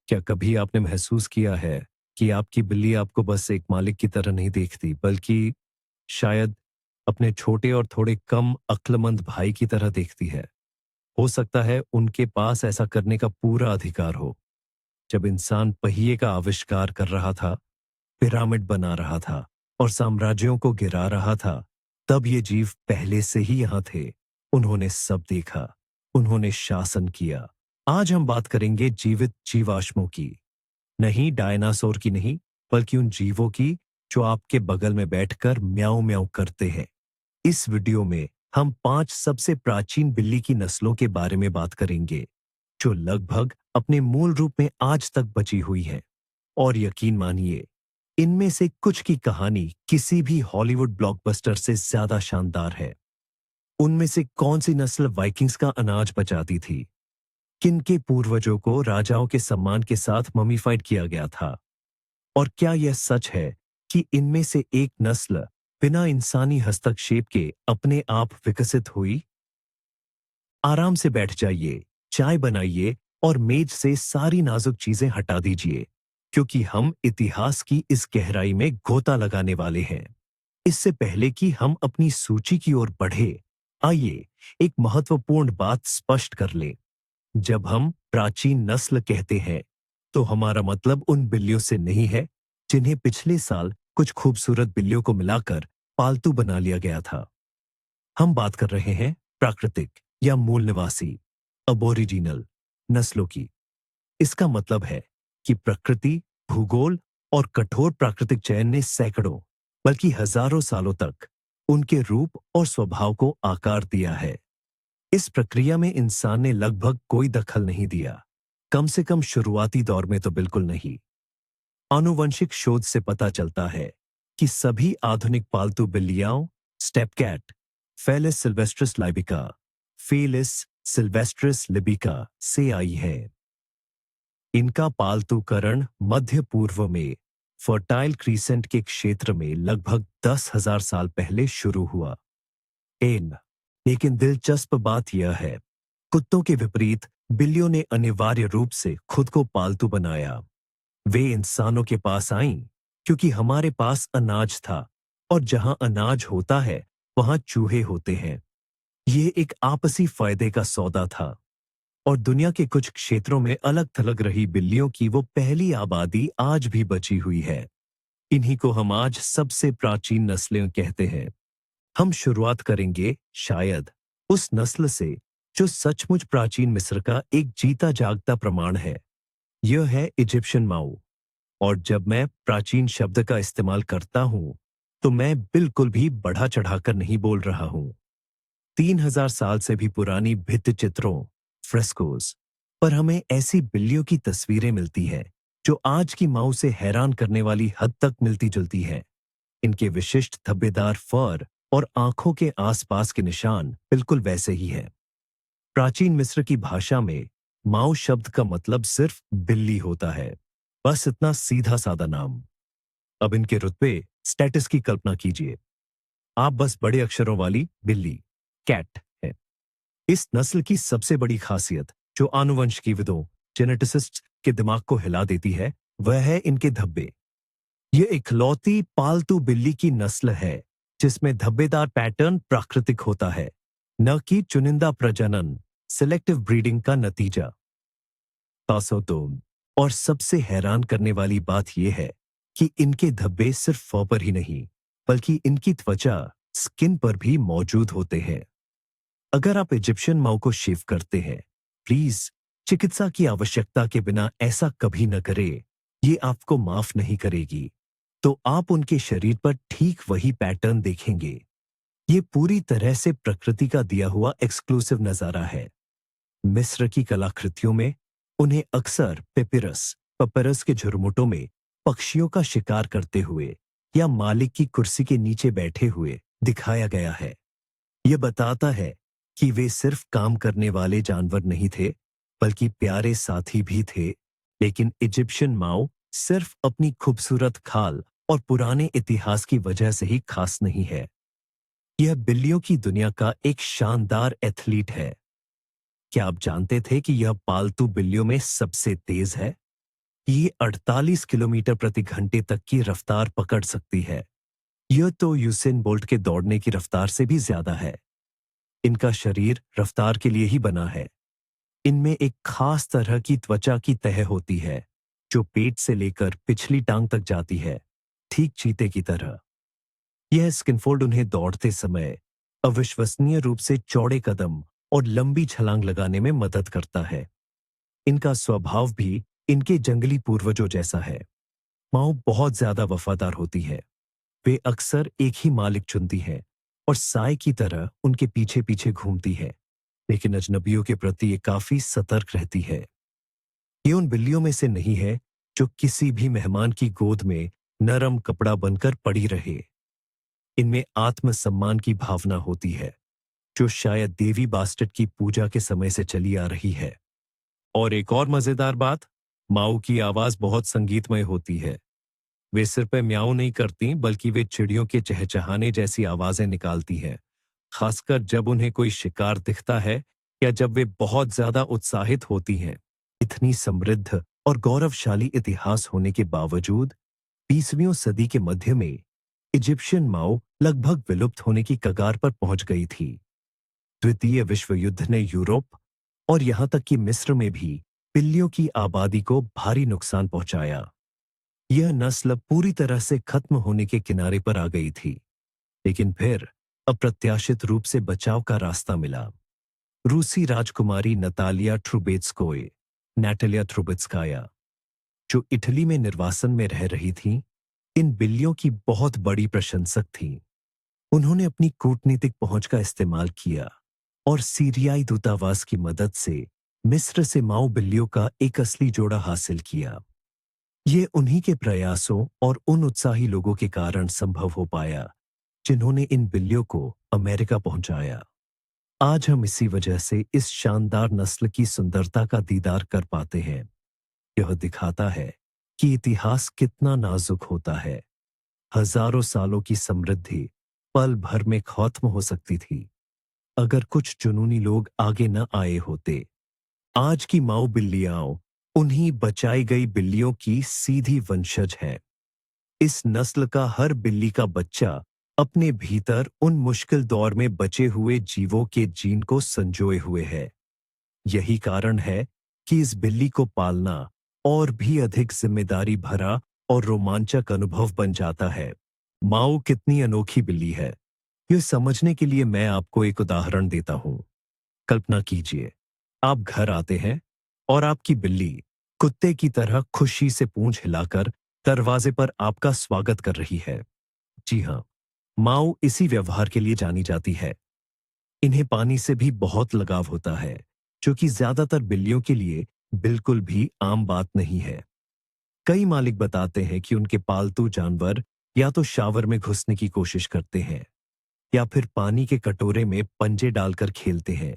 क्या कभी आपने महसूस किया है कि आपकी बिल्ली आपको बस एक मालिक की तरह नहीं देखती, बल्कि शायद अपने छोटे और थोड़े कम अक्लमंद भाई की तरह देखती है? हो सकता है उनके पास ऐसा करने का पूरा अधिकार हो। जब इंसान पहिए का आविष्कार कर रहा था, पिरामिड बना रहा था और साम्राज्यों को गिरा रहा था, तब ये जीव पहले से ही यहां थे। उन्होंने सब देखा, उन्होंने शासन किया। आज हम बात करेंगे जीवित जीवाश्मों की, नहीं डायनासोर की नहीं, बल्कि उन जीवों की जो आपके बगल में बैठकर म्याऊं म्याऊं करते हैं। इस वीडियो में हम 5 सबसे प्राचीन बिल्ली की नस्लों के बारे में बात करेंगे, जो लगभग अपने मूल रूप में आज तक बची हुई हैं। और यकीन मानिए, इनमें से कुछ की कहानी किसी भी हॉलीवुड ब्लॉकबस्टर से ज्यादा शानदार है। उनमें से कौन सी नस्ल वाइकिंग्स का अनाज बचाती थी? किनके पूर्वजों को राजाओं के सम्मान के साथ ममीफाइड किया गया था? और क्या यह सच है कि इनमें से एक नस्ल बिना इंसानी हस्तक्षेप के अपने आप विकसित हुई? आराम से बैठ जाइए, चाय बनाइए और मेज से सारी नाजुक चीजें हटा दीजिए, क्योंकि हम इतिहास की इस गहराई में गोता लगाने वाले हैं। इससे पहले कि हम अपनी सूची की ओर बढ़े, आइए एक महत्वपूर्ण बात स्पष्ट कर लें। जब हम प्राचीन नस्ल कहते हैं, तो हमारा मतलब उन बिल्लियों से नहीं है जिन्हें पिछले साल कुछ खूबसूरत बिल्लियों को मिलाकर पालतू बना लिया गया था। हम बात कर रहे हैं प्राकृतिक या मूल निवासी, अबोरिजिनल नस्लों की। इसका मतलब है कि प्रकृति, भूगोल और कठोर प्राकृतिक चयन ने सैकड़ों, बल्कि हजारों सालों तक उनके रूप और स्वभाव को आकार दिया है। इस प्रक्रिया में इंसान ने लगभग कोई दखल नहीं दिया, कम से कम शुरुआती दौर में तो बिल्कुल नहीं। आनुवंशिक शोध से पता चलता है कि सभी आधुनिक पालतू बिल्लियां स्टेपकैट, फेलिस सिल्वेस्ट्रिस लाइबिका, फेलिस सिल्वेस्ट्रिस लिबिका से आई है। इनका पालतूकरण मध्य पूर्व में फर्टाइल क्रीसेंट के क्षेत्र में लगभग 10,000 साल पहले शुरू हुआ। एन लेकिन दिलचस्प बात यह है, कुत्तों के विपरीत बिल्लियों ने अनिवार्य रूप से खुद को पालतू बनाया। वे इंसानों के पास आईं क्योंकि हमारे पास अनाज था, और जहां अनाज होता है वहां चूहे होते हैं। ये एक आपसी फायदे का सौदा था। और दुनिया के कुछ क्षेत्रों में अलग थलग रही बिल्लियों की वो पहली आबादी आज भी बची हुई है। इन्हीं को हम आज सबसे प्राचीन नस्लें कहते हैं। हम शुरुआत करेंगे शायद उस नस्ल से जो सचमुच प्राचीन मिस्र का एक जीता जागता प्रमाण है। यह है इजिप्शियन माऊ। और जब मैं प्राचीन शब्द का इस्तेमाल करता हूं, तो मैं बिल्कुल भी बढ़ा चढ़ाकर नहीं बोल रहा हूं। 3,000 साल से भी पुरानी भित्ति चित्रों, फ्रेस्कोस पर हमें ऐसी बिल्लियों की तस्वीरें मिलती हैं जो आज की माऊ से हैरान करने वाली हद तक मिलती जुलती हैं। इनके विशिष्ट धब्बेदार फर और आंखों के आसपास के निशान बिल्कुल वैसे ही हैं। प्राचीन मिस्र की भाषा में माऊ शब्द का मतलब सिर्फ बिल्ली होता है। बस इतना सीधा सादा नाम। अब इनके रुतबे, स्टेटस की कल्पना कीजिए। आप बस बड़े अक्षरों वाली बिल्ली, कैट है। इस नस्ल की सबसे बड़ी खासियत जो आनुवंशिकीविदों, जेनेटिसिस्ट के दिमाग को हिला देती है, वह है इनके धब्बे। ये इकलौती पालतू बिल्ली की नस्ल है जिसमें धब्बेदार पैटर्न प्राकृतिक होता है, न कि चुनिंदा प्रजनन, सिलेक्टिव ब्रीडिंग का नतीजा। तासोतोम। और सबसे हैरान करने वाली बात यह है कि इनके धब्बे सिर्फ फर पर ही नहीं, बल्कि इनकी त्वचा, स्किन पर भी मौजूद होते हैं। अगर आप इजिप्शियन माऊ को शेव करते हैं, प्लीज चिकित्सा की आवश्यकता के बिना ऐसा कभी न करें। ये आपको माफ नहीं करेगी। तो आप उनके शरीर पर ठीक वही पैटर्न देखेंगे। ये पूरी तरह से प्रकृति का दिया हुआ एक्सक्लूसिव नजारा है। मिस्र की कलाकृतियों में उन्हें अक्सर पेपिरस के झुरमुटों में पक्षियों का शिकार करते हुए या मालिक की कुर्सी के नीचे बैठे हुए दिखाया गया है। यह बताता है कि वे सिर्फ काम करने वाले जानवर नहीं थे, बल्कि प्यारे साथी भी थे। लेकिन इजिप्शियन माऊ सिर्फ अपनी खूबसूरत खाल और पुराने इतिहास की वजह से ही खास नहीं है। यह बिल्लियों की दुनिया का एक शानदार एथलीट है। क्या आप जानते थे कि यह पालतू बिल्लियों में सबसे तेज है? ये 48 किलोमीटर प्रति घंटे तक की रफ्तार पकड़ सकती है। यह तो यूसेन बोल्ट के दौड़ने की रफ्तार से भी ज्यादा है। इनका शरीर रफ्तार के लिए ही बना है। इनमें एक खास तरह की त्वचा की तह होती है, जो पेट से लेकर पिछली टांग तक जाती है, ठीक चीते की तरह। यह स्किनफोल्ड उन्हें दौड़ते समय अविश्वसनीय रूप से चौड़े कदम और लंबी छलांग लगाने में मदद करता है। इनका स्वभाव भी इनके जंगली पूर्वजों जैसा है। माओ बहुत ज्यादा वफादार होती है। वे अक्सर एक ही मालिक चुनती है और साय की तरह उनके पीछे पीछे घूमती है, लेकिन अजनबियों के प्रति ये काफी सतर्क रहती है। ये उन बिल्लियों में से नहीं है जो किसी भी मेहमान की गोद में नरम कपड़ा बनकर पड़ी रहे। इनमें आत्मसम्मान की भावना होती है, जो शायद देवी बास्टेट की पूजा के समय से चली आ रही है। और एक और मजेदार बात, माओ की आवाज बहुत संगीतमय होती है। वे सिर्फ म्याऊं नहीं करती, बल्कि वे चिड़ियों के चहचहाने जैसी आवाजें निकालती हैं, खासकर जब उन्हें कोई शिकार दिखता है या जब वे बहुत ज्यादा उत्साहित होती हैं। इतनी समृद्ध और गौरवशाली इतिहास होने के बावजूद 20वीं सदी के मध्य में इजिप्शियन माओ लगभग विलुप्त होने की कगार पर पहुंच गई थी। द्वितीय विश्व युद्ध ने यूरोप और यहां तक कि मिस्र में भी बिल्लियों की आबादी को भारी नुकसान पहुंचाया। यह नस्ल पूरी तरह से खत्म होने के किनारे पर आ गई थी, लेकिन फिर अप्रत्याशित रूप से बचाव का रास्ता मिला। रूसी राजकुमारी नतालिया ट्रुबेत्स्कोय, नैटलिया ट्रुबेत्स्काया, जो इटली में निर्वासन में रह रही थीं, इन बिल्लियों की बहुत बड़ी प्रशंसक थीं। उन्होंने अपनी कूटनीतिक पहुंच का इस्तेमाल किया और सीरियाई दूतावास की मदद से मिस्र से माओ बिल्लियों का एक असली जोड़ा हासिल किया। ये उन्हीं के प्रयासों और उन उत्साही लोगों के कारण संभव हो पाया जिन्होंने इन बिल्लियों को अमेरिका पहुंचाया। आज हम इसी वजह से इस शानदार नस्ल की सुंदरता का दीदार कर पाते हैं। यह दिखाता है कि इतिहास कितना नाजुक होता है। हजारों सालों की समृद्धि पल भर में खत्म हो सकती थी, अगर कुछ जुनूनी लोग आगे न आए होते। आज की माओ बिल्लियां उन्हीं बचाई गई बिल्लियों की सीधी वंशज है। इस नस्ल का हर बिल्ली का बच्चा अपने भीतर उन मुश्किल दौर में बचे हुए जीवों के जीन को संजोए हुए है। यही कारण है कि इस बिल्ली को पालना और भी अधिक जिम्मेदारी भरा और रोमांचक अनुभव बन जाता है। माओ कितनी अनोखी बिल्ली है, यह समझने के लिए मैं आपको एक उदाहरण देता हूं। कल्पना कीजिए, आप घर आते हैं और आपकी बिल्ली कुत्ते की तरह खुशी से पूंछ हिलाकर दरवाजे पर आपका स्वागत कर रही है। जी हां, माओ इसी व्यवहार के लिए जानी जाती है। इन्हें पानी से भी बहुत लगाव होता है, जो कि ज्यादातर बिल्लियों के लिए बिल्कुल भी आम बात नहीं है। कई मालिक बताते हैं कि उनके पालतू जानवर या तो शावर में घुसने की कोशिश करते हैं या फिर पानी के कटोरे में पंजे डालकर खेलते हैं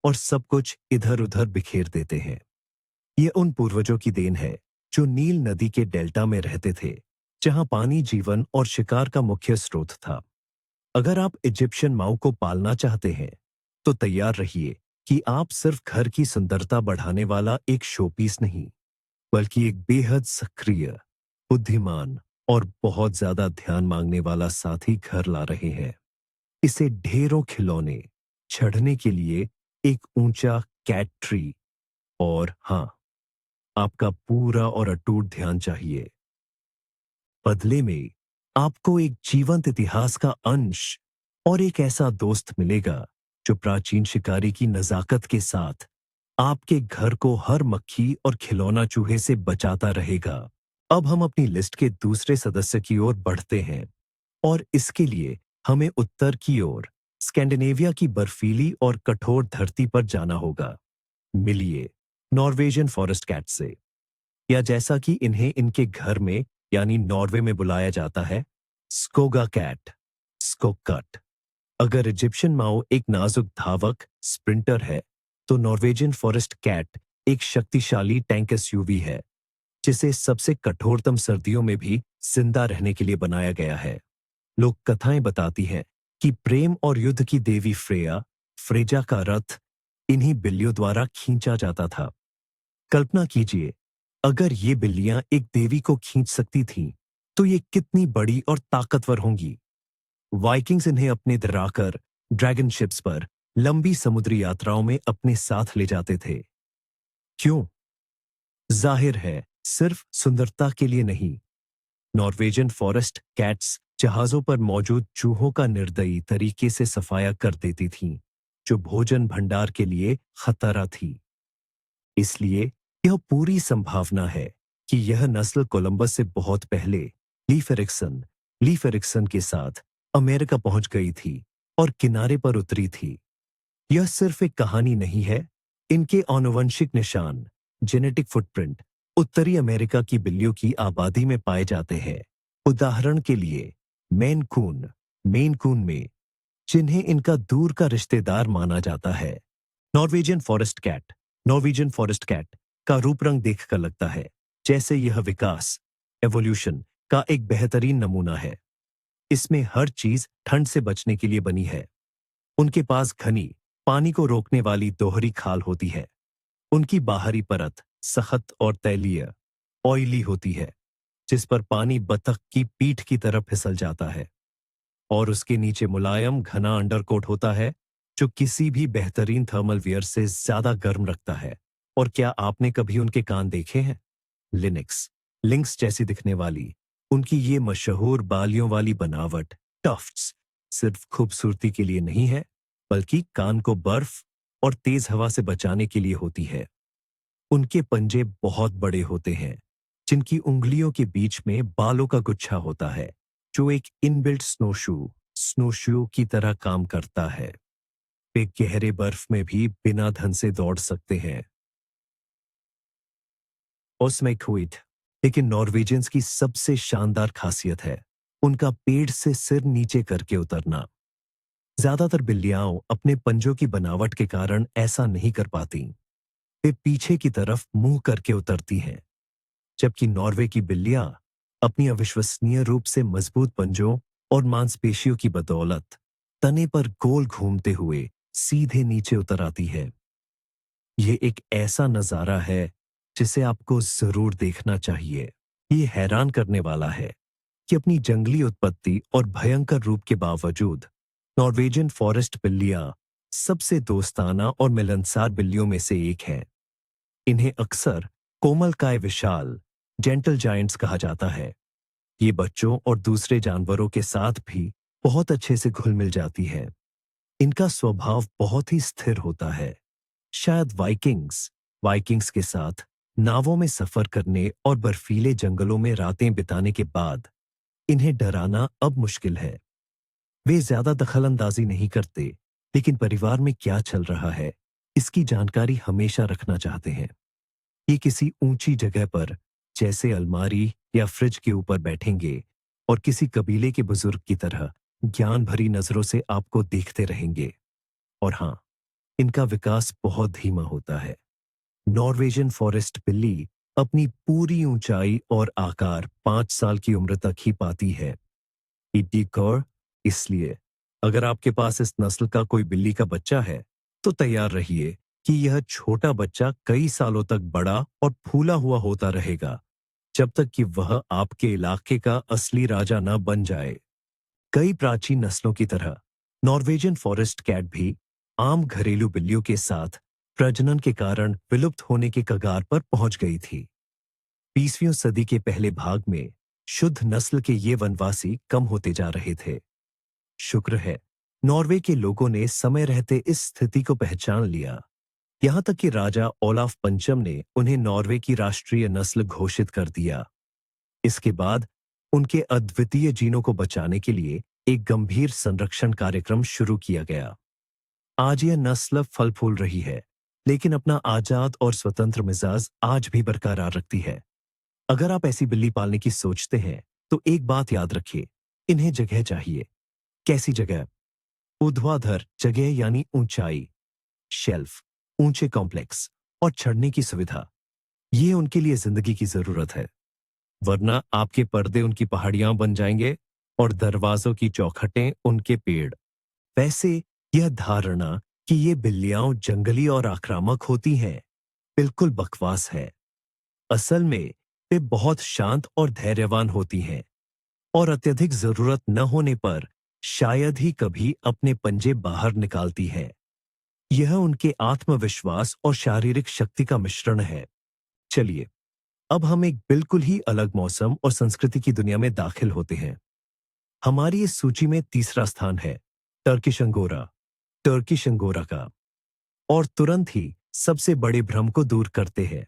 और सब कुछ इधर उधर बिखेर देते हैं। ये उन पूर्वजों की देन है जो नील नदी के डेल्टा में रहते थे, जहां पानी जीवन और शिकार का मुख्य स्रोत था। अगर आप इजिप्शियन माऊ को पालना चाहते हैं, तो तैयार रहिए कि आप सिर्फ घर की सुंदरता बढ़ाने वाला एक शोपीस नहीं, बल्कि एक बेहद सक्रिय, बुद्धिमान और बहुत ज्यादा ध्यान मांगने वाला साथी घर ला रहे हैं। इसे ढेरों खिलौने, चढ़ने के लिए एक ऊंचा कैट ट्री और हाँ, आपका पूरा और अटूट ध्यान चाहिए। बदले में आपको एक जीवंत इतिहास का अंश और एक ऐसा दोस्त मिलेगा जो प्राचीन शिकारी की नजाकत के साथ आपके घर को हर मक्खी और खिलौना चूहे से बचाता रहेगा। अब हम अपनी लिस्ट के दूसरे सदस्य की ओर बढ़ते हैं और इसके लिए हमें उत्तर की ओर स्कैंडिनेविया की बर्फीली और कठोर धरती पर जाना होगा। मिलिए नॉर्वेजियन फॉरेस्ट कैट से, या जैसा कि इन्हें इनके घर में यानी नॉर्वे में बुलाया जाता है, स्कोगा कैट, स्कोकट। अगर इजिप्शियन माओ एक नाजुक धावक स्प्रिंटर है, तो नॉर्वेजियन फॉरेस्ट कैट एक शक्तिशाली टैंक एसयूवी है, जिसे सबसे कठोरतम सर्दियों में भी जिंदा रहने के लिए बनाया गया है। लोक कथाएं बताती हैं कि प्रेम और युद्ध की देवी फ्रेजा का रथ इन्हीं बिल्लियों द्वारा खींचा जाता था। कल्पना कीजिए, अगर ये बिल्लियां एक देवी को खींच सकती थीं, तो ये कितनी बड़ी और ताकतवर होंगी। वाइकिंग्स इन्हें अपने डराकर ड्रैगन शिप्स पर लंबी समुद्री यात्राओं में अपने साथ ले जाते थे। क्यों? जाहिर है, सिर्फ सुंदरता के लिए नहीं। नॉर्वेजियन फॉरेस्ट कैट्स जहाजों पर मौजूद चूहों का निर्दयी तरीके से सफाया कर देती थीं, जो भोजन भंडार के लिए खतरा थी। इसलिए यह पूरी संभावना है कि यह नस्ल कोलंबस से बहुत पहले लीफ एरिक्सन के साथ अमेरिका पहुंच गई थी और किनारे पर उतरी थी। यह सिर्फ एक कहानी नहीं है। इनके आनुवंशिक निशान, जेनेटिक फुटप्रिंट, उत्तरी अमेरिका की बिल्लियों की आबादी में पाए जाते हैं। उदाहरण के लिए मेन कून में, जिन्हें इनका दूर का रिश्तेदार माना जाता है। Norwegian forest cat Norwegian forest cat का रूप रंग देखकर लगता है जैसे यह विकास एवोल्यूशन का एक बेहतरीन नमूना है। इसमें हर चीज ठंड से बचने के लिए बनी है। उनके पास घनी, पानी को रोकने वाली दोहरी खाल होती है। उनकी बाहरी परत सख्त और तैलीय ऑयली होती है, जिस पर पानी बतख की पीठ की तरफ फिसल जाता है, और उसके नीचे मुलायम घना अंडरकोट होता है जो किसी भी बेहतरीन थर्मल वियर से ज्यादा गर्म रखता है। और क्या आपने कभी उनके कान देखे हैं? लिंक्स जैसी दिखने वाली उनकी ये मशहूर बालियों वाली बनावट, टफ्ट्स, सिर्फ खूबसूरती के लिए नहीं है, बल्कि कान को बर्फ और तेज हवा से बचाने के लिए होती है। उनके पंजे बहुत बड़े होते हैं, जिनकी उंगलियों के बीच में बालों का गुच्छा होता है, जो एक इनबिल्ट स्नोशू की तरह काम करता है। वे गहरे बर्फ में भी बिना धन से दौड़ सकते हैं। ओस्मेक्विड, लेकिन नॉर्वेजियंस की सबसे शानदार खासियत है उनका पेड़ से सिर नीचे करके उतरना। ज्यादातर बिल्लियां अपने पंजों की बनावट के कारण ऐसा नहीं कर पाती। वे पीछे की तरफ मुंह करके उतरती हैं, जबकि नॉर्वे की बिल्लियां अपनी अविश्वसनीय रूप से मजबूत पंजों और मांसपेशियों की बदौलत तने पर गोल घूमते हुए सीधे नीचे उतर आती है। यह एक ऐसा नजारा है जिसे आपको जरूर देखना चाहिए। ये हैरान करने वाला है कि अपनी जंगली उत्पत्ति और भयंकर रूप के बावजूद नॉर्वेजियन फॉरेस्ट बिल्लियां सबसे दोस्ताना और मिलनसार बिल्लियों में से एक है। इन्हें अक्सर कोमलकाय विशाल जेंटल जायंट्स कहा जाता है। ये बच्चों और दूसरे जानवरों के साथ भी बहुत अच्छे से घुल मिल जाती है। इनका स्वभाव बहुत ही स्थिर होता है। शायद वाइकिंग्स के साथ नावों में सफर करने और बर्फीले जंगलों में रातें बिताने के बाद इन्हें डराना अब मुश्किल है। वे ज्यादा दखलंदाजी नहीं करते, लेकिन परिवार में क्या चल रहा है इसकी जानकारी हमेशा रखना चाहते हैं। ये किसी ऊंची जगह पर, जैसे अलमारी या फ्रिज के ऊपर बैठेंगे और किसी कबीले के बुजुर्ग की तरह ज्ञान भरी नजरों से आपको देखते रहेंगे। और हाँ, इनका विकास बहुत धीमा होता है। नॉर्वेजियन फॉरेस्ट बिल्ली अपनी पूरी ऊंचाई और आकार 5 साल की उम्र तक ही पाती है। इडीकॉर, इसलिए अगर आपके पास इस नस्ल का कोई बिल्ली का बच्चा है, तो तैयार रहिए कि यह छोटा बच्चा कई सालों तक बड़ा और फूला हुआ होता रहेगा, जब तक कि वह आपके इलाके का असली राजा न बन जाए। कई प्राचीन नस्लों की तरह नॉर्वेजियन फॉरेस्ट कैट भी आम घरेलू बिल्लियों के साथ प्रजनन के कारण विलुप्त होने के कगार पर पहुंच गई थी। 20वीं सदी के पहले भाग में शुद्ध नस्ल के ये वनवासी कम होते जा रहे थे। शुक्र है, नॉर्वे के लोगों ने समय रहते इस स्थिति को पहचान लिया। यहां तक कि राजा ओलाफ पंचम ने उन्हें नॉर्वे की राष्ट्रीय नस्ल घोषित कर दिया। इसके बाद उनके अद्वितीय जीनों को बचाने के लिए एक गंभीर संरक्षण कार्यक्रम शुरू किया गया। आज यह नस्ल फल फूल रही है, लेकिन अपना आजाद और स्वतंत्र मिजाज आज भी बरकरार रखती है। अगर आप ऐसी बिल्ली पालने की सोचते हैं, तो एक बात याद रखिए, इन्हें जगह चाहिए। कैसी जगह? ऊर्ध्वाधर जगह यानी ऊंचाई, शेल्फ, ऊंचे कॉम्प्लेक्स और चढ़ने की सुविधा। ये उनके लिए जिंदगी की जरूरत है, वरना आपके पर्दे उनकी पहाड़ियां बन जाएंगे और दरवाजों की चौखटें उनके पेड़। वैसे यह धारणा कि ये बिल्लियां जंगली और आक्रामक होती हैं, बिल्कुल बकवास है। असल में वे बहुत शांत और धैर्यवान होती हैं और अत्यधिक जरूरत न होने पर शायद ही कभी अपने पंजे बाहर निकालती हैं। यह उनके आत्मविश्वास और शारीरिक शक्ति का मिश्रण है। चलिए, अब हम एक बिल्कुल ही अलग मौसम और संस्कृति की दुनिया में दाखिल होते हैं। हमारी इस सूची में तीसरा स्थान है टर्किश अंगोरा, टर्किश अंगोरा का। और तुरंत ही सबसे बड़े भ्रम को दूर करते हैं।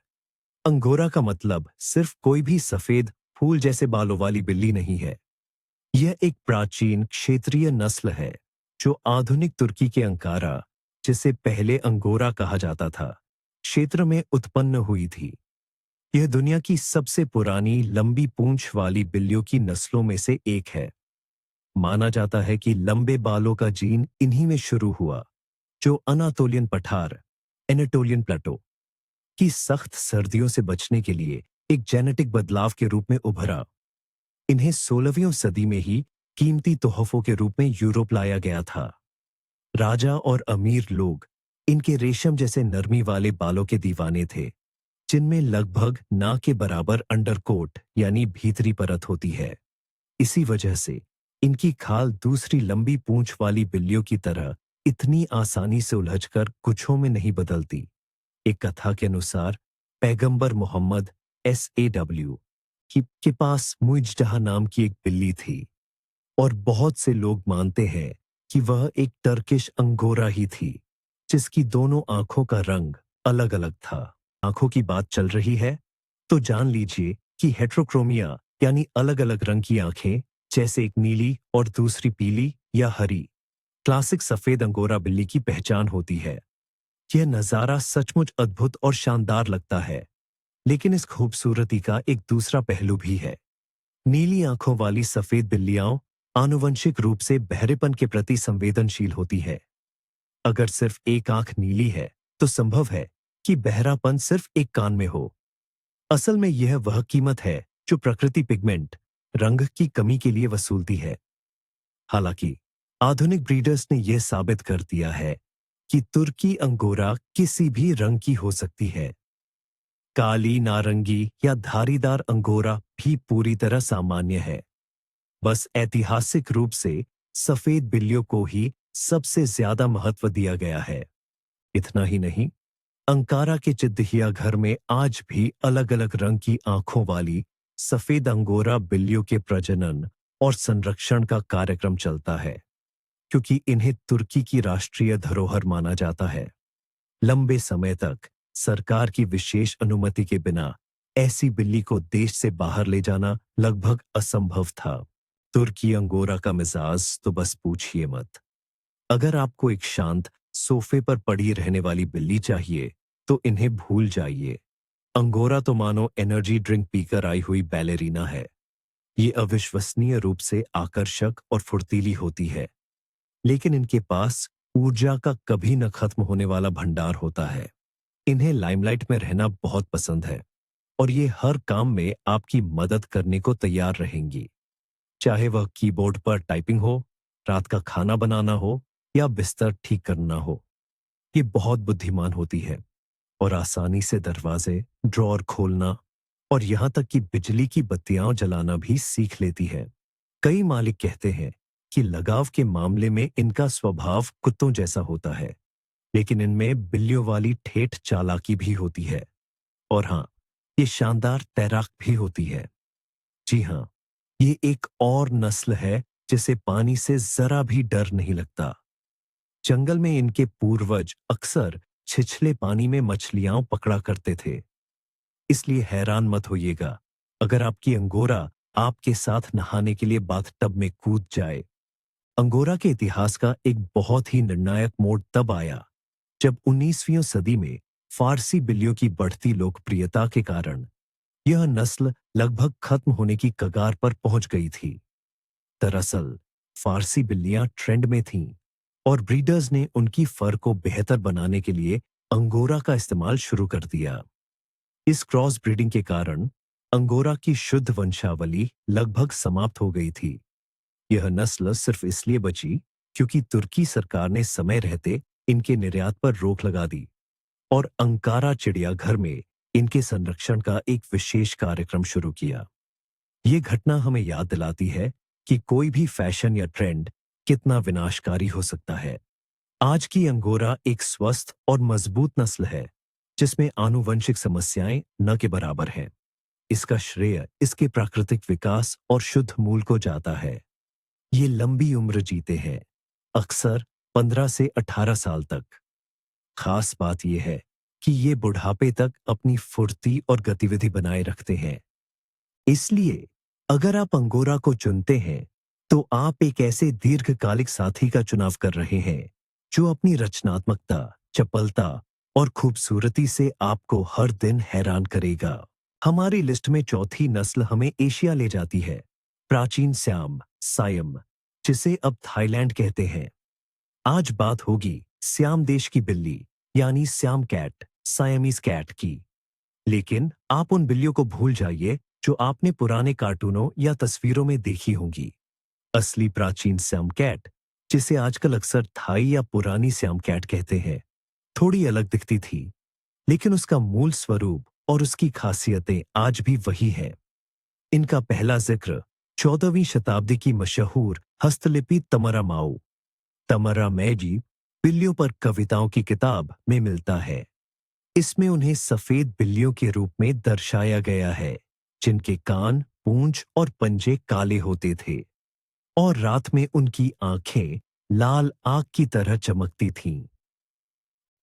अंगोरा का मतलब सिर्फ कोई भी सफेद फूल जैसे बालों वाली बिल्ली नहीं है। यह एक प्राचीन क्षेत्रीय नस्ल है जो आधुनिक तुर्की के अंकारा, जिसे पहले अंगोरा कहा जाता था, क्षेत्र में उत्पन्न हुई थी। यह दुनिया की सबसे पुरानी लंबी पूंछ वाली बिल्लियों की नस्लों में से एक है। माना जाता है कि लंबे बालों का जीन इन्हीं में शुरू हुआ, जो अनातोलियन पठार, एनाटोलियन प्लेटो की सख्त सर्दियों से बचने के लिए एक जेनेटिक बदलाव के रूप में उभरा। इन्हें 16वीं सदी में ही कीमती तोहफों के रूप में यूरोप लाया गया था। राजा और अमीर लोग इनके रेशम जैसे नरमी वाले बालों के दीवाने थे, जिनमें लगभग ना के बराबर अंडरकोट यानी भीतरी परत होती है। इसी वजह से इनकी खाल दूसरी लंबी पूंछ वाली बिल्लियों की तरह इतनी आसानी से उलझकर गुच्छों में नहीं बदलती। एक कथा के अनुसार पैगंबर मोहम्मद SAW के पास मुइज्जहा नाम की एक बिल्ली थी और बहुत से लोग मानते हैं कि वह एक टर्किश अंगोरा ही थी, जिसकी दोनों आंखों का रंग अलग अलग था। आंखों की बात चल रही है तो जान लीजिए कि हेट्रोक्रोमिया यानी अलग अलग रंग की आंखें, जैसे एक नीली और दूसरी पीली या हरी, क्लासिक सफेद अंगोरा बिल्ली की पहचान होती है। यह नजारा सचमुच अद्भुत और शानदार लगता है, लेकिन इस खूबसूरती का एक दूसरा पहलू भी है। नीली आंखों वाली सफेद बिल्लियां आनुवंशिक रूप से बहरेपन के प्रति संवेदनशील होती है। अगर सिर्फ एक आंख नीली है तो संभव है कि बहरापन सिर्फ एक कान में हो। असल में यह वह कीमत है जो प्रकृति पिगमेंट रंग की कमी के लिए वसूलती है। हालांकि आधुनिक ब्रीडर्स ने यह साबित कर दिया है कि तुर्की अंगोरा किसी भी रंग की हो सकती है। काली, नारंगी या धारीदार अंगोरा भी पूरी तरह सामान्य है। बस ऐतिहासिक रूप से सफेद बिल्लियों को ही सबसे ज्यादा महत्व दिया गया है। इतना ही नहीं, अंकारा के चिदहिया घर में आज भी अलग अलग रंग की आंखों वाली सफेद अंगोरा बिल्लियों के प्रजनन और संरक्षण का कार्यक्रम चलता है, क्योंकि इन्हें तुर्की की राष्ट्रीय धरोहर माना जाता है। लंबे समय तक सरकार की विशेष अनुमति के बिना ऐसी बिल्ली को देश से बाहर ले जाना लगभग असंभव था। तुर्की अंगोरा का मिजाज तो बस पूछिए मत। अगर आपको एक शांत सोफे पर पड़ी रहने वाली बिल्ली चाहिए तो इन्हें भूल जाइए। अंगोरा तो मानो एनर्जी ड्रिंक पीकर आई हुई बैलेरीना है। ये अविश्वसनीय रूप से आकर्षक और फुर्तीली होती है, लेकिन इनके पास ऊर्जा का कभी न खत्म होने वाला भंडार होता है। इन्हें लाइमलाइट में रहना बहुत पसंद है और ये हर काम में आपकी मदद करने को तैयार रहेंगी, चाहे वह कीबोर्ड पर टाइपिंग हो, रात का खाना बनाना हो या बिस्तर ठीक करना हो। ये बहुत बुद्धिमान होती है और आसानी से दरवाजे, ड्रॉअर खोलना और यहां तक कि बिजली की बत्तियां जलाना भी सीख लेती है। कई मालिक कहते हैं कि लगाव के मामले में इनका स्वभाव कुत्तों जैसा होता है, लेकिन इनमें बिल्लियों वाली ठेठ चालाकी भी होती है। और हाँ, ये शानदार तैराक भी होती है। जी हाँ, ये एक और नस्ल है जिसे पानी से जरा भी डर नहीं लगता। जंगल में इनके पूर्वज अक्सर छिछले पानी में मछलियां पकड़ा करते थे। इसलिए हैरान मत होइएगा अगर आपकी अंगोरा आपके साथ नहाने के लिए बाथटब में कूद जाए। अंगोरा के इतिहास का एक बहुत ही निर्णायक मोड़ तब आया जब 19वीं सदी में फारसी बिल्लियों की बढ़ती लोकप्रियता के कारण यह नस्ल लगभग खत्म होने की कगार पर पहुंच गई थी। दरअसल फारसी बिल्लियां ट्रेंड में थीं और ब्रीडर्स ने उनकी फर को बेहतर बनाने के लिए अंगोरा का इस्तेमाल शुरू कर दिया। इस क्रॉस ब्रीडिंग के कारण अंगोरा की शुद्ध वंशावली लगभग समाप्त हो गई थी। यह नस्ल सिर्फ इसलिए बची क्योंकि तुर्की सरकार ने समय रहते इनके निर्यात पर रोक लगा दी और अंकारा चिड़ियाघर में इनके संरक्षण का एक विशेष कार्यक्रम शुरू किया। ये घटना हमें याद दिलाती है कि कोई भी फैशन या ट्रेंड कितना विनाशकारी हो सकता है। आज की अंगोरा एक स्वस्थ और मजबूत नस्ल है, जिसमें आनुवंशिक समस्याएं न के बराबर हैं। इसका श्रेय इसके प्राकृतिक विकास और शुद्ध मूल को जाता है। ये लंबी उम्र जीते हैं, अक्सर 15 से 18 साल तक। खास बात यह है कि ये बुढ़ापे तक अपनी फुर्ती और गतिविधि बनाए रखते हैं। इसलिए अगर आप अंगोरा को चुनते हैं, तो आप एक ऐसे दीर्घकालिक साथी का चुनाव कर रहे हैं, जो अपनी रचनात्मकता, चपलता और खूबसूरती से आपको हर दिन हैरान करेगा। हमारी लिस्ट में चौथी नस्ल हमें एशिया ले जाती है, प्राचीन श्याम सायम, जिसे अब थाईलैंड कहते हैं। आज बात होगी श्याम देश की बिल्ली यानी श्याम कैट, सायमीज कैट की। लेकिन आप उन बिल्लियों को भूल जाइए जो आपने पुराने कार्टूनों या तस्वीरों में देखी होंगी। असली प्राचीन श्याम कैट, जिसे आजकल अक्सर थाई या पुरानी श्याम कैट कहते हैं, थोड़ी अलग दिखती थी, लेकिन उसका मूल स्वरूप और उसकी खासियतें आज भी वही हैं। इनका पहला जिक्र 14वीं शताब्दी की मशहूर हस्तलिपि तमरा मैजी बिल्लियों पर कविताओं की किताब में मिलता है। इसमें उन्हें सफेद बिल्लियों के रूप में दर्शाया गया है, जिनके कान, पूंछ और पंजे काले होते थे और रात में उनकी आंखें लाल आग की तरह चमकती थीं।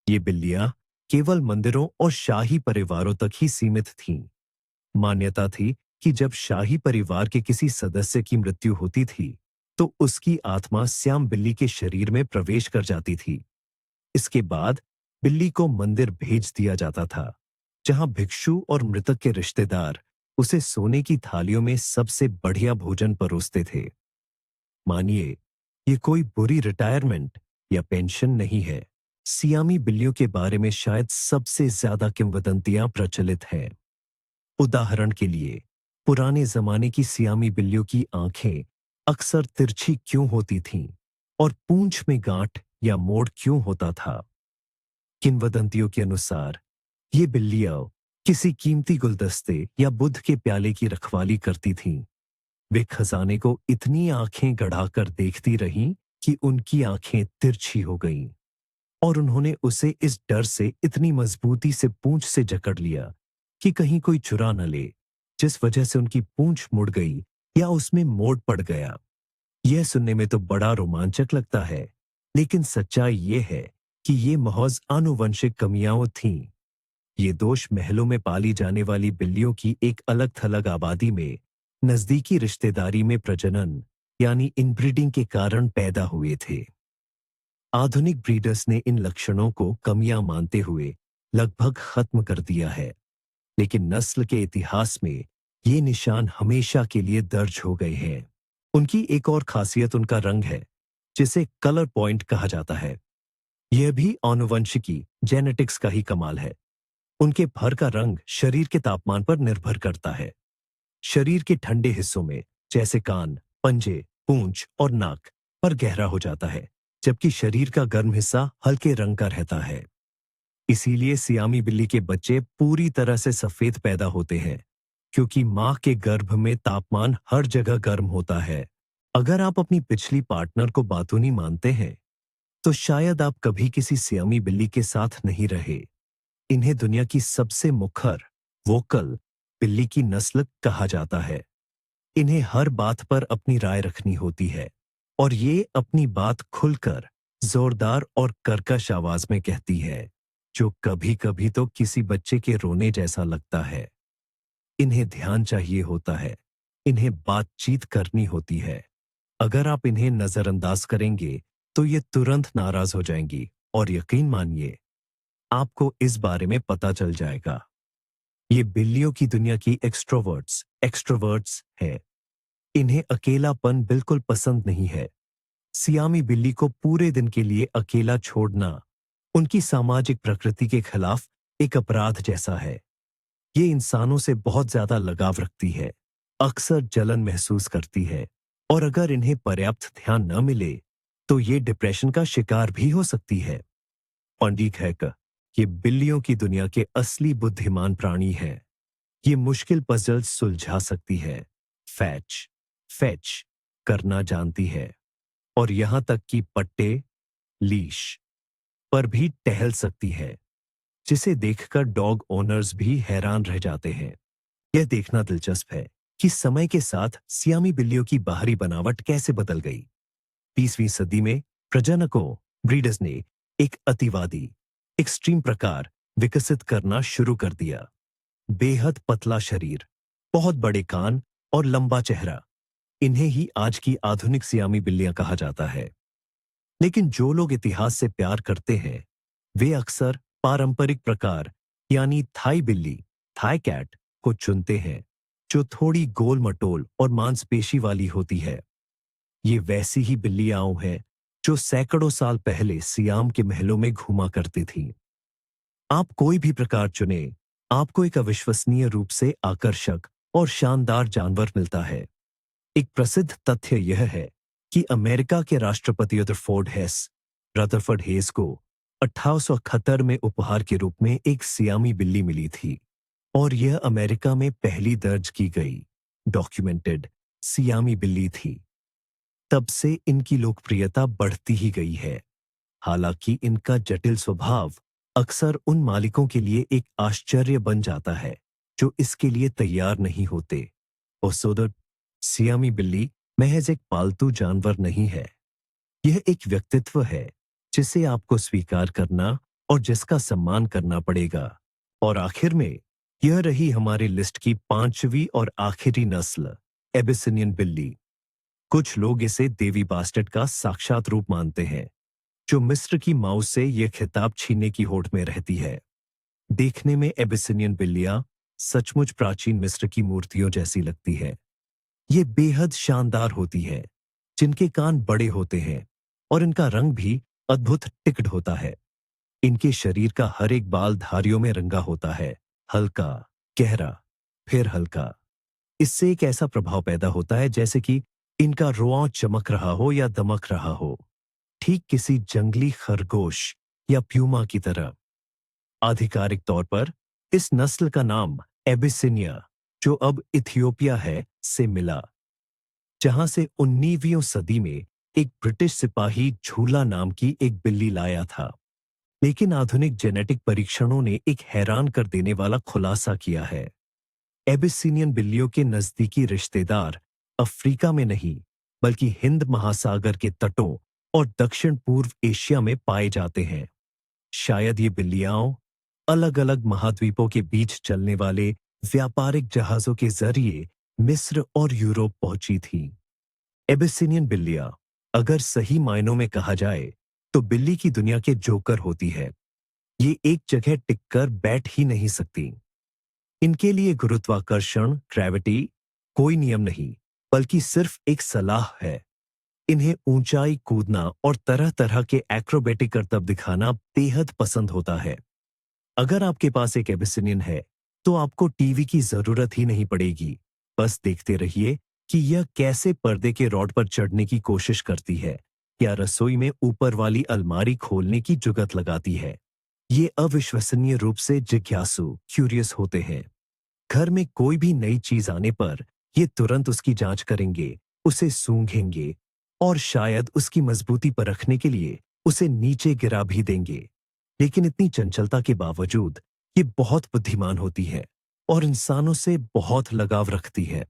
ये बिल्लियां केवल मंदिरों और शाही परिवारों तक ही सीमित थीं। मान्यता थी कि जब शाही परिवार के किसी सदस्य की मृत्यु होती थी, तो उसकी आत्मा श्याम बिल्ली के शरीर में प्रवेश कर जाती थी। इसके बाद बिल्ली को मंदिर भेज दिया जाता था, जहां भिक्षु और मृतक के रिश्तेदार उसे सोने की थालियों में सबसे बढ़िया भोजन परोसते थे। मानिए, ये कोई बुरी रिटायरमेंट या पेंशन नहीं है। सियामी बिल्लियों के बारे में शायद सबसे ज्यादा किंवदंतियां प्रचलित हैं। उदाहरण के लिए, पुराने जमाने की सियामी बिल्लियों की आंखें अक्सर तिरछी क्यों होती थीं और पूंछ में गांठ या मोड़ क्यों होता था? किंवदंतियों के अनुसार ये बिल्लियां किसी कीमती गुलदस्ते या बुद्ध के प्याले की रखवाली करती थीं। वे खजाने को इतनी आंखें गड़ाकर देखती रहीं कि उनकी आंखें तिरछी हो गईं और उन्होंने उसे इस डर से इतनी मजबूती से पूंछ से जकड़ लिया कि कहीं कोई चुरा न ले, जिस वजह से उनकी पूंछ मुड़ गई या उसमें मोड़ पड़ गया। यह सुनने में तो बड़ा रोमांचक लगता है, लेकिन सच्चाई ये है कि ये महज आनुवंशिक कमियां थीं। ये दोष महलों में पाली जाने वाली बिल्लियों की एक अलग थलग आबादी में नजदीकी रिश्तेदारी में प्रजनन यानी इनब्रीडिंग के कारण पैदा हुए थे। आधुनिक ब्रीडर्स ने इन लक्षणों को कमियां मानते हुए लगभग खत्म कर दिया है, लेकिन नस्ल के इतिहास में ये निशान हमेशा के लिए दर्ज हो गए हैं। उनकी एक और खासियत उनका रंग है, जिसे कलर पॉइंट कहा जाता है। यह भी आनुवंशिकी जेनेटिक्स का ही कमाल है। उनके फर का रंग शरीर के तापमान पर निर्भर करता है। शरीर के ठंडे हिस्सों में, जैसे कान, पंजे, पूंछ और नाक, पर गहरा हो जाता है, जबकि शरीर का गर्म हिस्सा हल्के रंग का रहता है। इसीलिए सियामी बिल्ली के बच्चे पूरी तरह से सफेद पैदा होते हैं, क्योंकि मां के गर्भ में तापमान हर जगह गर्म होता है। अगर आप अपनी पिछली पार्टनर को बातूनी मानते हैं, तो शायद आप कभी किसी सियामी बिल्ली के साथ नहीं रहे। इन्हें दुनिया की सबसे मुखर, वोकल बिल्ली की नस्ल कहा जाता है। इन्हें हर बात पर अपनी राय रखनी होती है और ये अपनी बात खुलकर, जोरदार और कर्कश आवाज में कहती है, जो कभी-कभी तो किसी बच्चे के रोने जैसा लगता है। इन्हें ध्यान चाहिए होता है, इन्हें बातचीत करनी होती है। अगर आप इन्हें नजरअंदाज करेंगे, तो ये तुरंत नाराज हो जाएंगी और यकीन मानिए, आपको इस बारे में पता चल जाएगा। ये बिल्लियों की दुनिया की एक्सट्रोवर्ट्स हैं। इन्हें अकेलापन बिल्कुल पसंद नहीं है। सियामी बिल्ली को पूरे दिन के लिए अकेला छोड़ना उनकी सामाजिक प्रकृति के खिलाफ एक अपराध जैसा है। ये इंसानों से बहुत ज्यादा लगाव रखती है, अक्सर जलन महसूस करती है और अगर इन्हें पर्याप्त ध्यान न मिले, तो ये डिप्रेशन का शिकार भी हो सकती है। और ठीक है ये बिल्लियों की दुनिया के असली बुद्धिमान प्राणी हैं। ये मुश्किल पजल सुलझा सकती है, फैच फैच करना जानती है, और यहां तक कि पट्टे, लीश पर भी टहल सकती है, जिसे देखकर डॉग ओनर्स भी हैरान रह जाते हैं। यह देखना दिलचस्प है कि समय के साथ सियामी बिल्लियों की बाहरी बनावट कैसे बदल गई। 20वीं सदी में प्रजनकों ब्रीडर्स ने एक अतिवादी एक्सट्रीम प्रकार विकसित करना शुरू कर दिया। बेहद पतला शरीर, बहुत बड़े कान और लंबा चेहरा, इन्हें ही आज की आधुनिक सियामी बिल्लियां कहा जाता है। लेकिन जो लोग इतिहास से प्यार करते हैं, वे अक्सर पारंपरिक प्रकार यानी थाई बिल्ली, थाई कैट को चुनते हैं, जो थोड़ी गोल मटोल और मांसपेशी वाली होती है। ये वैसी ही बिल्लियां हैं जो सैकड़ों साल पहले सियाम के महलों में घूमा करती थीं। आप कोई भी प्रकार चुने, आपको एक अविश्वसनीय रूप से आकर्षक और शानदार जानवर मिलता है। एक प्रसिद्ध तथ्य यह है कि अमेरिका के राष्ट्रपति रदरफोर्ड हेस को 1871 में उपहार के रूप में एक सियामी बिल्ली मिली थी, और यह अमेरिका में पहली दर्ज की गई डॉक्यूमेंटेड सियामी बिल्ली थी। तब से इनकी लोकप्रियता बढ़ती ही गई है। हालांकि इनका जटिल स्वभाव अक्सर उन मालिकों के लिए एक आश्चर्य बन जाता है जो इसके लिए तैयार नहीं होते। और सोदर, सियामी बिल्ली महज एक पालतू जानवर नहीं है। यह एक व्यक्तित्व है जिसे आपको स्वीकार करना और जिसका सम्मान करना पड़ेगा। और आखिर में यह रही हमारी लिस्ट की 5वीं और आखिरी नस्ल, एबिसिनियन बिल्ली। कुछ लोग इसे देवी बास्टेट का साक्षात रूप मानते हैं, जो मिस्र की माउस से यह खिताब छीनने की होड़ में रहती है। देखने में एबिसिनियन बिल्लियां सचमुच प्राचीन मिस्र की मूर्तियों जैसी लगती है। ये बेहद शानदार होती है, जिनके कान बड़े होते हैं और इनका रंग भी अद्भुत टिक्ड होता है। इनके शरीर का हर एक बाल धारियों में रंगा होता है, हल्का, गहरा, फिर हल्का। इससे एक ऐसा प्रभाव पैदा होता है जैसे कि इनका रोआं चमक रहा हो या दमक रहा हो, ठीक किसी जंगली खरगोश या प्यूमा की तरह। आधिकारिक तौर पर इस नस्ल का नाम एबिसिनिया, जो अब इथियोपिया है, से मिला, जहां से 19वीं सदी में एक ब्रिटिश सिपाही झूला नाम की एक बिल्ली लाया था। लेकिन आधुनिक जेनेटिक परीक्षणों ने एक हैरान कर देने वाला खुलासा किया है। एबिसिनियन बिल्लियों के नजदीकी रिश्तेदार अफ्रीका में नहीं, बल्कि हिंद महासागर के तटों और दक्षिण पूर्व एशिया में पाए जाते हैं। शायद ये बिल्लियां अलग अलग महाद्वीपों के बीच चलने वाले व्यापारिक जहाजों के जरिए मिस्र और यूरोप पहुंची थी। एबिसिनियन बिल्लियां, अगर सही मायनों में कहा जाए, तो बिल्ली की दुनिया के जोकर होती है। ये एक जगह टिककर बैठ ही नहीं सकती। इनके लिए गुरुत्वाकर्षण, ग्रेविटी कोई नियम नहीं, बल्कि सिर्फ एक सलाह है। इन्हें ऊंचाई कूदना और तरह तरह के एक्रोबेटिक करतब दिखाना बेहद पसंद होता है। अगर आपके पास एक एबिसिनियन है, तो आपको टीवी की जरूरत ही नहीं पड़ेगी। बस देखते रहिए कि यह कैसे पर्दे के रॉड पर चढ़ने की कोशिश करती है, या रसोई में ऊपर वाली अलमारी खोलने की जुगत लगाती है। ये अविश्वसनीय रूप से जिज्ञासु, क्यूरियस होते हैं। घर में कोई भी नई चीज आने पर ये तुरंत उसकी जांच करेंगे, उसे सूंघेंगे और शायद उसकी मजबूती परखने के लिए उसे नीचे गिरा भी देंगे। लेकिन इतनी चंचलता के बावजूद ये बहुत बुद्धिमान होती है और इंसानों से बहुत लगाव रखती है।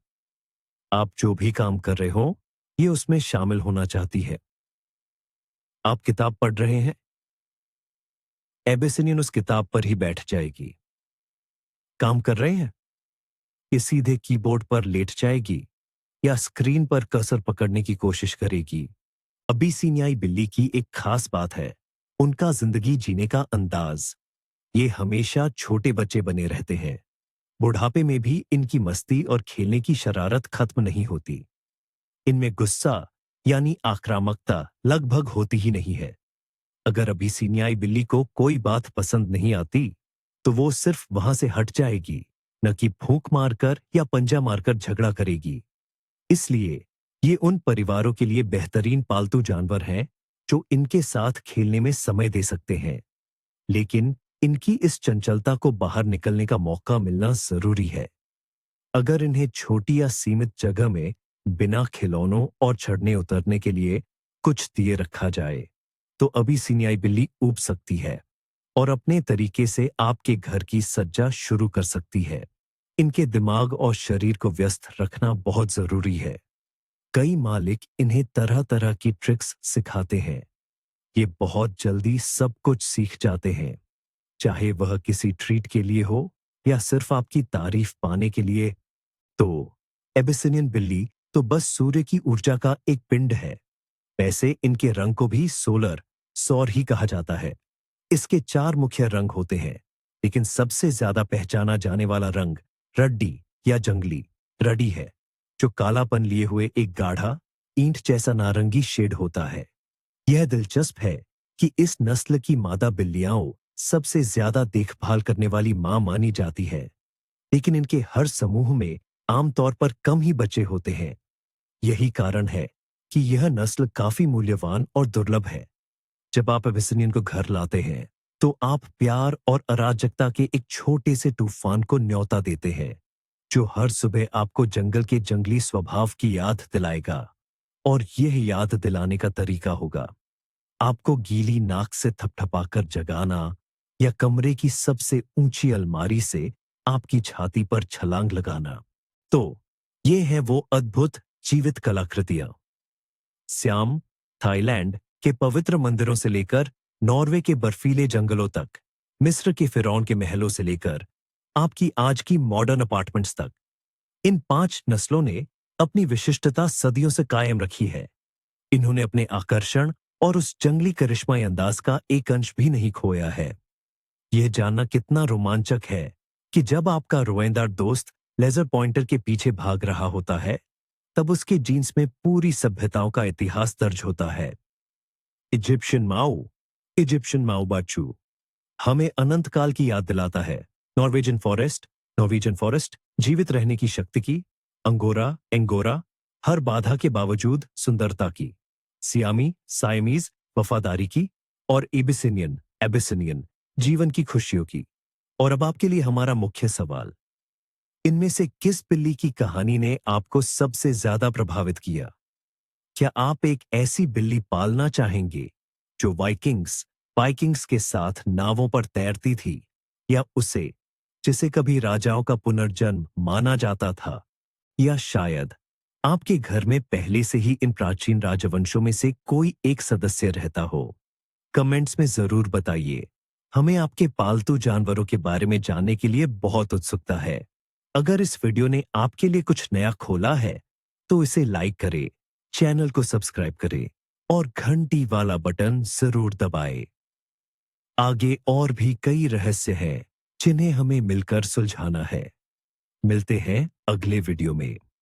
आप जो भी काम कर रहे हो, ये उसमें शामिल होना चाहती है। आप किताब पढ़ रहे हैं, एबिसिनियन उस किताब पर ही बैठ जाएगी। काम कर रहे हैं, ये सीधे कीबोर्ड पर लेट जाएगी या स्क्रीन पर कर्सर पकड़ने की कोशिश करेगी। अबीसिनियाई बिल्ली की एक खास बात है उनका जिंदगी जीने का अंदाज। ये हमेशा छोटे बच्चे बने रहते हैं। बुढ़ापे में भी इनकी मस्ती और खेलने की शरारत खत्म नहीं होती। इनमें गुस्सा यानी आक्रामकता लगभग होती ही नहीं है। अगर अबीसिनियाई बिल्ली को कोई बात पसंद नहीं आती, तो वो सिर्फ वहां से हट जाएगी, न कि भूख मारकर या पंजा मारकर झगड़ा करेगी। इसलिए ये उन परिवारों के लिए बेहतरीन पालतू जानवर हैं जो इनके साथ खेलने में समय दे सकते हैं, लेकिन इनकी इस चंचलता को बाहर निकलने का मौका मिलना जरूरी है। अगर इन्हें छोटी या सीमित जगह में बिना खिलौनों और चढ़ने उतरने के लिए कुछ दिए रखा जाए, तो अबीसिनियाई बिल्ली ऊब सकती है और अपने तरीके से आपके घर की सज्जा शुरू कर सकती है। इनके दिमाग और शरीर को व्यस्त रखना बहुत जरूरी है। कई मालिक इन्हें तरह तरह की ट्रिक्स सिखाते हैं। ये बहुत जल्दी सब कुछ सीख जाते हैं, चाहे वह किसी ट्रीट के लिए हो या सिर्फ आपकी तारीफ पाने के लिए। तो एबिसिनियन बिल्ली तो बस सूर्य की ऊर्जा का एक पिंड है। वैसे इनके रंग को भी सौर ही कहा जाता है। इसके 4 मुख्य रंग होते हैं, लेकिन सबसे ज्यादा पहचाना जाने वाला रंग रड्डी या जंगली रडी है, जो कालापन लिए हुए एक गाढ़ा ईंट जैसा नारंगी शेड होता है। यह दिलचस्प है कि इस नस्ल की मादा बिल्लियां सबसे ज्यादा देखभाल करने वाली मां मानी जाती है, लेकिन इनके हर समूह में आमतौर पर कम ही बच्चे होते हैं। यही कारण है कि यह नस्ल काफी मूल्यवान और दुर्लभ है। जब आप एबिसिनियन को घर लाते हैं, तो आप प्यार और अराजकता के एक छोटे से तूफान को न्योता देते हैं, जो हर सुबह आपको जंगल के जंगली स्वभाव की याद दिलाएगा। और यह याद दिलाने का तरीका होगा आपको गीली नाक से थपथपाकर जगाना या कमरे की सबसे ऊंची अलमारी से आपकी छाती पर छलांग लगाना। तो ये है वो अद्भुत जीवित कलाकृतियां। श्याम, थाईलैंड के पवित्र मंदिरों से लेकर नॉर्वे के बर्फीले जंगलों तक, मिस्र के फिरौन के महलों से लेकर आपकी आज की मॉडर्न अपार्टमेंट्स तक, इन 5 नस्लों ने अपनी विशिष्टता सदियों से कायम रखी है। इन्होंने अपने आकर्षण और उस जंगली करिश्माई अंदाज का एक अंश भी नहीं खोया है। यह जानना कितना रोमांचक है कि जब आपका रोएंदार दोस्त लेजर पॉइंटर के पीछे भाग रहा होता है, तब उसके जीन्स में पूरी सभ्यताओं का इतिहास दर्ज होता है। इजिप्शियन माओ बाचू हमें अनंत काल की याद दिलाता है। नॉर्वेजियन फॉरेस्ट जीवित रहने की शक्ति की। एंगोरा हर बाधा के बावजूद सुंदरता की। सायमीज वफादारी की। और एबिसिनियन जीवन की खुशियों की। और अब आपके लिए हमारा मुख्य सवाल, इनमें से किस बिल्ली की कहानी ने आपको सबसे ज्यादा प्रभावित किया? क्या आप एक ऐसी बिल्ली पालना चाहेंगे जो वाइकिंग्स के साथ नावों पर तैरती थी, या उसे जिसे कभी राजाओं का पुनर्जन्म माना जाता था, या शायद आपके घर में पहले से ही इन प्राचीन राजवंशों में से कोई एक सदस्य रहता हो? कमेंट्स में जरूर बताइए। हमें आपके पालतू जानवरों के बारे में जानने के लिए बहुत उत्सुकता है। अगर इस वीडियो ने आपके लिए कुछ नया खोला है, तो इसे लाइक करें, चैनल को सब्सक्राइब करें और घंटी वाला बटन जरूर दबाएं। आगे और भी कई रहस्य हैं जिन्हें हमें मिलकर सुलझाना है। मिलते हैं अगले वीडियो में।